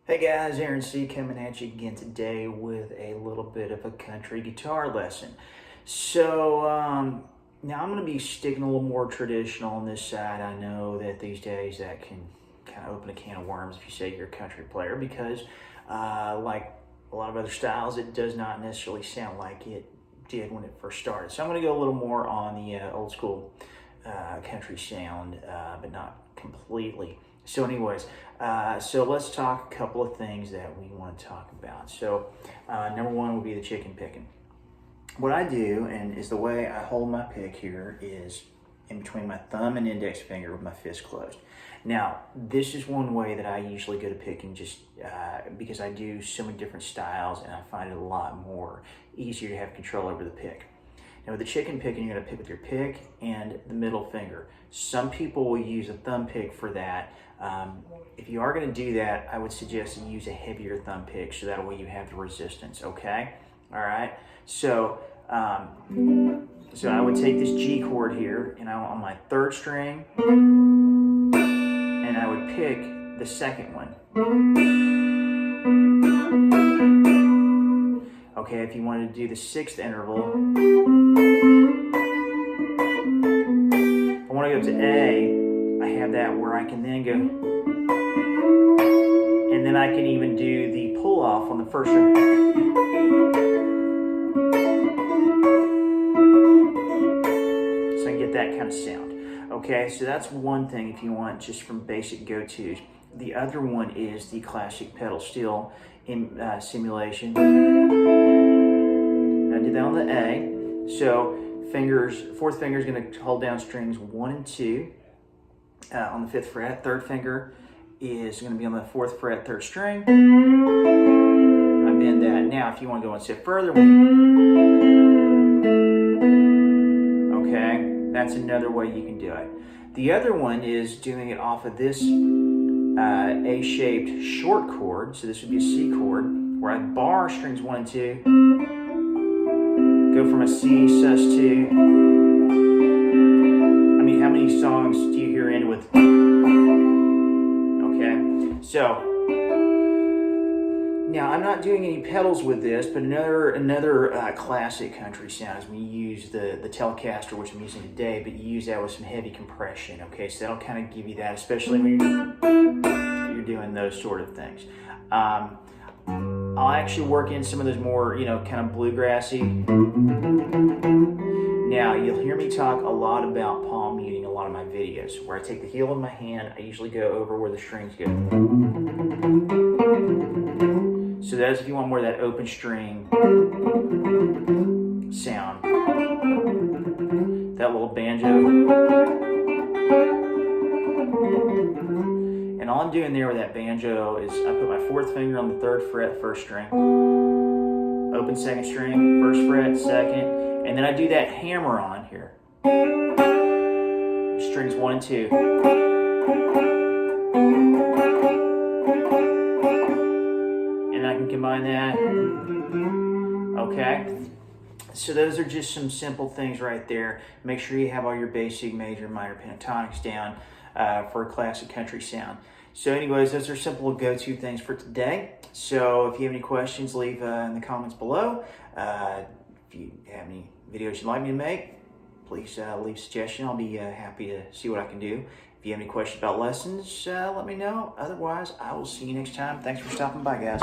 Hey guys, Aaron C coming at you again today with a little bit of a country guitar lesson. Now I'm going to be sticking a little more traditional on this side. I know that these days that can kind of open a can of worms if you say you're a country player because like a lot of other styles, it does not necessarily sound like it did when it first started. So I'm going to go a little more on the old school country sound, but not completely. So anyways, so let's talk a couple of things that we want to talk about. So number one would be the chicken picking. What I do, and is the way I hold my pick here, is in between my thumb and index finger with my fist closed. Now, this is one way that I usually go to picking just because I do so many different styles and I find it a lot more easier to have control over the pick. Now with the chicken picking, you're gonna pick with your pick and the middle finger. Some people will use a thumb pick for that. If you are gonna do that, I would suggest you use a heavier thumb pick so that way you have the resistance, okay? All right, so I would take this G chord here and I'm on my third string and I would pick the second one. Okay, if you wanted to do the sixth interval, if I want to go to A, I have that where I can then go, and then I can even do the pull off on the first string. So I can get that kind of sound. Okay, so that's one thing if you want just from basic go-tos. The other one is the classic pedal steel in simulation. I did that on the A. So fourth finger is going to hold down strings 1 and 2 on the 5th fret. Third finger is going to be on the 4th fret, 3rd string. I bend that. Now, if you want to go one step further, okay, that's another way you can do it. The other one is doing it off of this A-shaped short chord. So this would be a C chord, where I bar strings 1 and 2, go from a C, sus2. I mean, how many songs do you hear end with? Okay, so now I'm not doing any pedals with this, but another classic country sound is when you use the Telecaster, which I'm using today, but you use that with some heavy compression. Okay, so that'll kind of give you that, especially when you're doing those sort of things. I'll actually work in some of those more, kind of bluegrassy. Now, you'll hear me talk a lot about palm muting in a lot of my videos, where I take the heel of my hand, I usually go over where the strings go. So that's if you want more of that open string sound. That little banjo. And all I'm doing there with that banjo is I put my 4th finger on the 3rd fret, 1st string, open 2nd string, 1st fret, 2nd, and then I do that hammer on here. Strings 1 and 2. And I can combine that. Okay. So those are just some simple things right there. Make sure you have all your basic, major, minor pentatonics down for a classic country sound. So anyways, those are simple go-to things for today. So if you have any questions, leave in the comments below. If you have any videos you'd like me to make, please leave a suggestion. I'll be happy to see what I can do. If you have any questions about lessons, let me know. Otherwise, I will see you next time. Thanks for stopping by, guys.